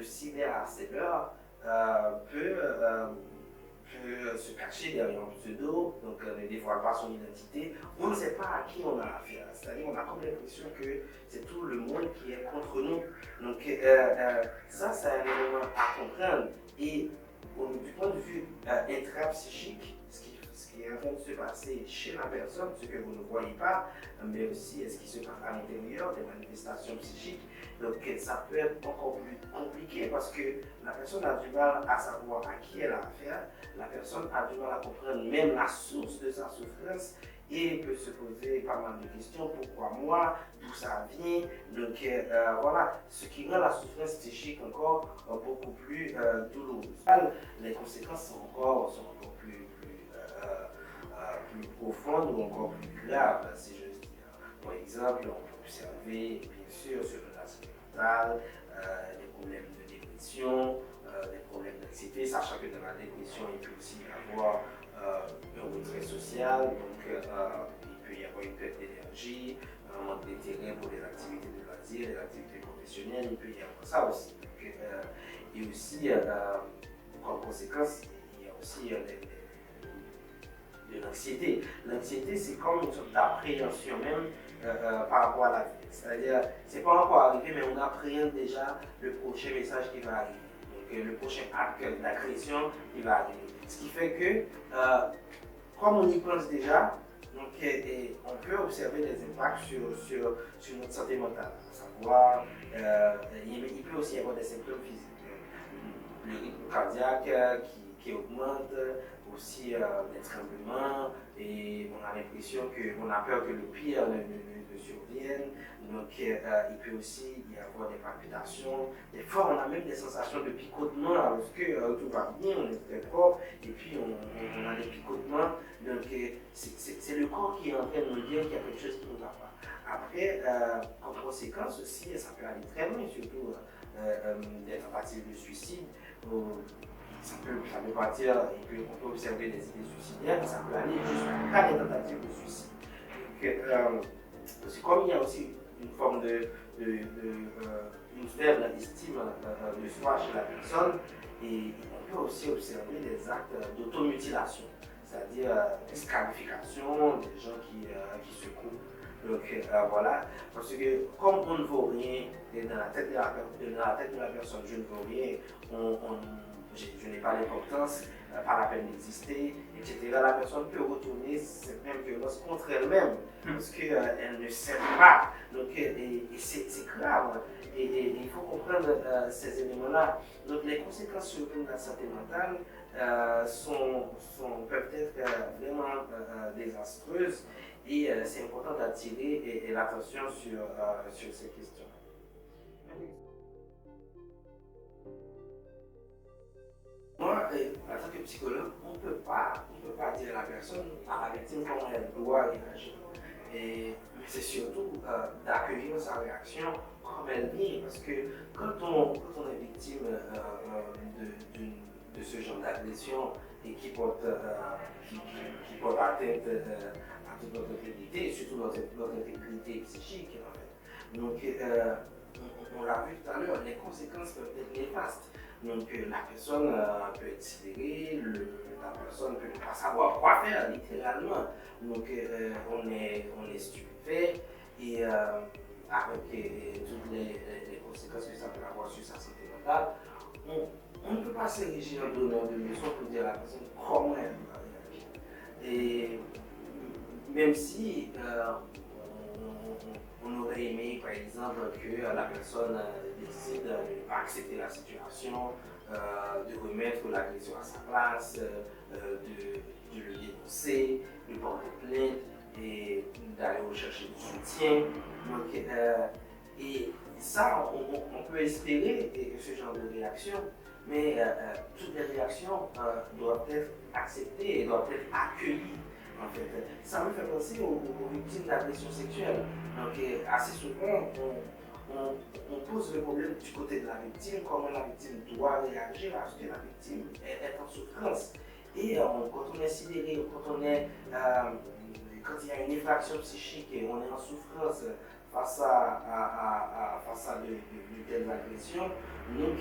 cyberharceleur peut se cacher derrière un pseudo, donc ne dévoile pas son identité. On ne sait pas à qui on a affaire. C'est-à-dire on a comme l'impression que c'est tout le monde qui est contre nous. Donc ça, c'est un élément à comprendre. Et du point de vue intrapsychique, ce qui est en train de se passer chez la personne, ce que vous ne voyez pas, mais aussi ce qui se passe à l'intérieur, des manifestations psychiques. Donc ça peut être encore plus compliqué parce que la personne a du mal à savoir à qui elle a affaire, la personne a du mal à comprendre même la source de sa souffrance et peut se poser pas mal de questions, pourquoi moi, d'où ça vient. Donc voilà, ce qui rend la souffrance psychique encore beaucoup plus douloureuse. Les conséquences sont encore plus profondes ou encore plus graves, si je dis. Par exemple, on peut observer, bien sûr, sur l'aspect mental, des problèmes de dépression, des problèmes d'anxiété, sachant que dans la dépression, il peut aussi y avoir un retrait social, donc il peut y avoir une perte d'énergie, un manque d'intérêt pour les activités de loisirs, les activités professionnelles, il peut y avoir ça aussi. Donc, et aussi, comme conséquence, il y a aussi de l'anxiété. L'anxiété, c'est comme une sorte d'appréhension même par rapport à la vie. C'est-à-dire, c'est pas encore arrivé, mais on appréhende déjà le prochain message qui va arriver. Donc, le prochain acte d'agression qui va arriver. Ce qui fait que, comme on y pense déjà, donc, on peut observer des impacts sur notre santé mentale. À savoir, il peut aussi y avoir des symptômes physiques. Le rythme cardiaque qui augmente, aussi des tremblements, et on a l'impression qu'on a peur que le pire ne survienne. Donc il peut aussi y avoir des palpitations. Des fois, on a même des sensations de picotement lorsque tout va bien, on est très propre, et puis on a des picotements. Donc c'est le corps qui est en train de nous dire qu'il y a quelque chose qui ne va pas. Après, en conséquence aussi, ça peut aller très loin, surtout des tentatives de suicide. Ça peut partir, on peut observer des idées suicidaires, mais ça peut aller jusqu'à des tentatives de suicide. Donc, comme il y a aussi une forme une faible estime de soi chez la personne, et on peut aussi observer des actes d'automutilation, c'est-à-dire des scarifications, des gens qui se coupent. Donc voilà, parce que comme on ne vaut rien dans la tête de la personne, je ne vaux rien, je n'ai pas d'importance, pas la peine d'exister, etc. La personne peut retourner cette même violence contre elle-même parce qu'elle ne s'aime pas. Donc, et c'est grave. Et il faut comprendre ces éléments-là. Donc, les conséquences sur le plan de la santé mentale peuvent être vraiment désastreuses. Et c'est important d'attirer l'attention sur ces questions. Moi, en tant que psychologue, on ne peut pas dire à la personne, à la victime, comment elle doit réagir. Mais c'est surtout d'accueillir sa réaction comme elle vient. Parce que quand on est victime de ce genre d'agression et qui porte atteinte à toute notre intégrité, et surtout notre intégrité psychique, en fait. Donc, on l'a vu tout à l'heure, les conséquences peuvent être néfastes. Donc la personne peut être sidérée, la personne peut ne pas savoir quoi faire, littéralement. Donc on est stupéfait et avec toutes les conséquences que ça peut avoir sur sa santé mentale, on ne peut pas s'ériger en donneur de leçons pour dire à la personne comment elle doit réagir. Et même si on aurait aimé, par exemple, que la personne décide de ne pas accepter la situation, de remettre l'agression à sa place, de le dénoncer, de porter plainte et d'aller rechercher du soutien. Donc, et ça, on peut espérer ce genre de réaction, mais toutes les réactions doivent être acceptées et doivent être accueillies. En fait, ça me fait penser aux victimes d'agression sexuelle. Donc, assez souvent, on pose le problème du côté de la victime, comment la victime doit réagir parce que la victime est en souffrance. Et quand on est sidéré, quand il y a une infraction psychique et on est en souffrance face à de telles agressions. Donc,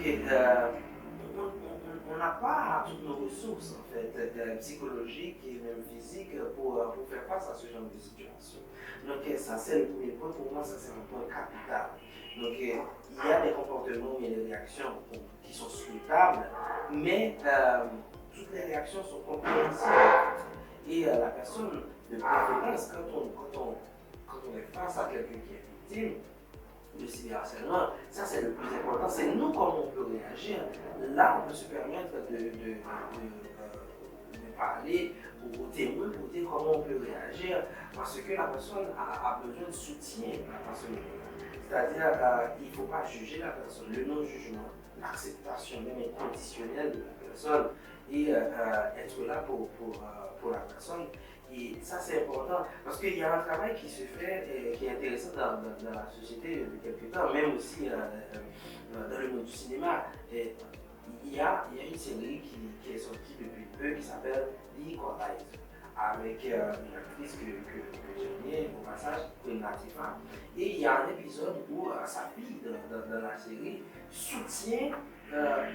on n'a pas toutes nos ressources en fait, psychologiques et même physiques pour faire face à ce genre de situation. Donc ça c'est le premier point, pour moi ça c'est un point capital. Donc il y a des comportements et des réactions qui sont souhaitables, mais toutes les réactions sont compréhensibles. Et la personne de préférence, quand on est face à quelqu'un qui est victime, de cyberharcèlement, ça c'est le plus important, c'est nous comment on peut réagir. Là, on peut se permettre de parler aux témoins pour dire comment on peut réagir, parce que la personne a besoin de soutien à ce moment-là. C'est-à-dire, il ne faut pas juger la personne, le non-jugement, l'acceptation même inconditionnelle de la personne et être là pour la personne. Et ça, c'est important parce qu'il y a un travail qui se fait et qui est intéressant dans la société depuis quelques temps, même aussi dans le monde du cinéma. Et il y a une série qui est sortie depuis peu qui s'appelle The Equalizer, avec une actrice que j'aime bien au passage, Queen Latifah. Et il y a un épisode où sa fille dans la série soutient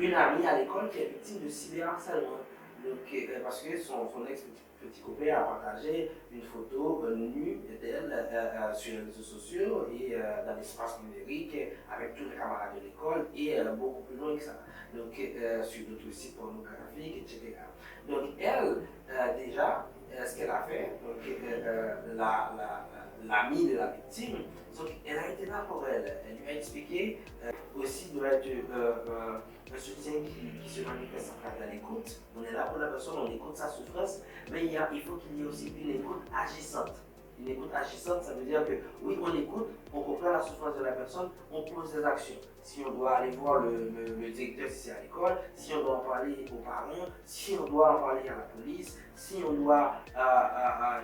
une amie à l'école qui est victime de cyberharcèlement. Donc, parce que son ex-petit copain a partagé une photo nue d'elle sur les réseaux sociaux et dans l'espace numérique avec tous les camarades de l'école et beaucoup plus loin que ça. Donc, sur d'autres sites pornographiques, etc. Donc, elle, déjà, ce qu'elle a fait, l'amie de la victime, donc, elle a été là pour elle. Elle lui a expliqué aussi doit être un soutien qui se manifeste en fait à l'écoute. On est là pour la personne, on écoute sa souffrance, mais il faut qu'il y ait aussi une écoute agissante. Une écoute agissante, ça veut dire que oui, on écoute, on comprend la souffrance de la personne, on pose des actions. Si on doit aller voir le directeur si c'est à l'école, si on doit en parler aux parents, si on doit en parler à la police, si on doit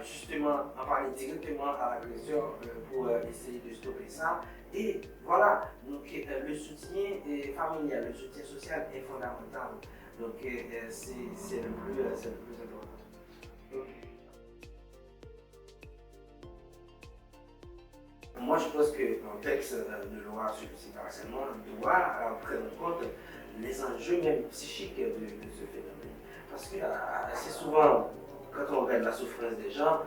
justement en parler directement à l'agresseur pour essayer de stopper ça. Et voilà, donc le soutien familial, le soutien social est fondamental. Donc c'est le plus important. Donc, moi, je pense qu'un texte de loi sur le cyberharcèlement doit prendre en compte les enjeux même psychiques de ce phénomène. Parce que assez souvent, quand on regarde la souffrance des gens,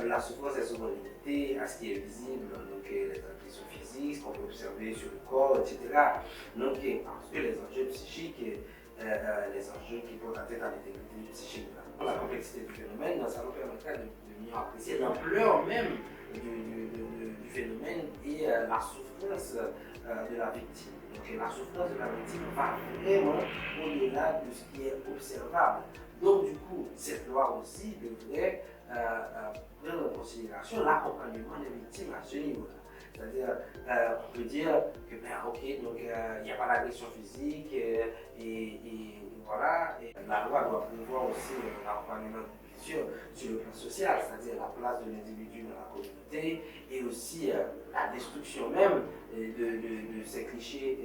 la souffrance est souvent limitée à ce qui est visible, donc les agressions physiques, ce qu'on peut observer sur le corps, etc. Donc, parce que les enjeux psychiques, les enjeux qui portent atteinte à l'intégrité psychique, la complexité du phénomène, ça nous permettra de mieux apprécier l'ampleur même du phénomène et la souffrance de la victime. Donc la souffrance de la victime va vraiment au-delà de ce qui est observable. Donc du coup, cette loi aussi devrait prendre en considération l'accompagnement des victimes à ce niveau-là. C'est-à-dire, on peut dire que, ok, donc il n'y a pas d'agression physique et voilà, et la loi doit prévoir aussi l'accompagnement sur le plan social, c'est-à-dire la place de l'individu dans la communauté et aussi la destruction même de ces clichés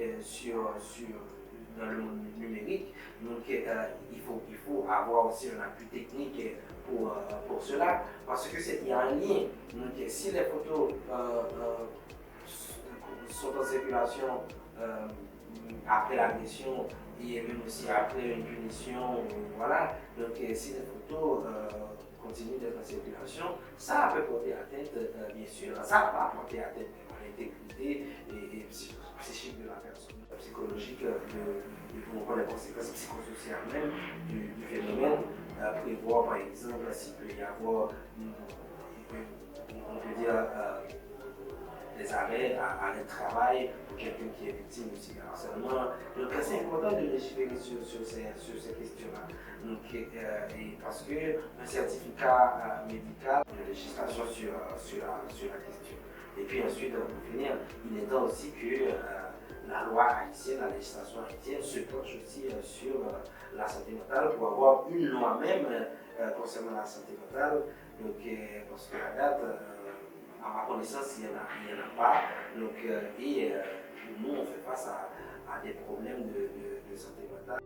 dans le monde numérique. Donc il faut avoir aussi un appui technique pour cela, parce qu'il y a un lien. Donc si les photos sont en circulation après l'agression et même aussi après une punition, voilà, donc si les photos continuent d'être en circulation, ça peut porter atteinte, bien sûr, ça va porter atteinte à l'intégrité et psychique de la personne, psychologique, pour les conséquences psychosociales même du phénomène, prévoir par exemple s'il peut y avoir, on peut dire, des arrêts à l'arrêt de travail pour quelqu'un qui est victime de cyberharcèlement. Donc c'est important de légiférer sur ces questions-là. Parce qu'un certificat médical, une législation sur la question. Et puis ensuite, pour finir, il est temps aussi que la loi haïtienne, la législation haïtienne se penche aussi sur la santé mentale pour avoir une loi même concernant la santé mentale. Donc, parce que la date, à ma connaissance, il n'y en a pas. Donc, nous, on fait face à des problèmes de santé mentale.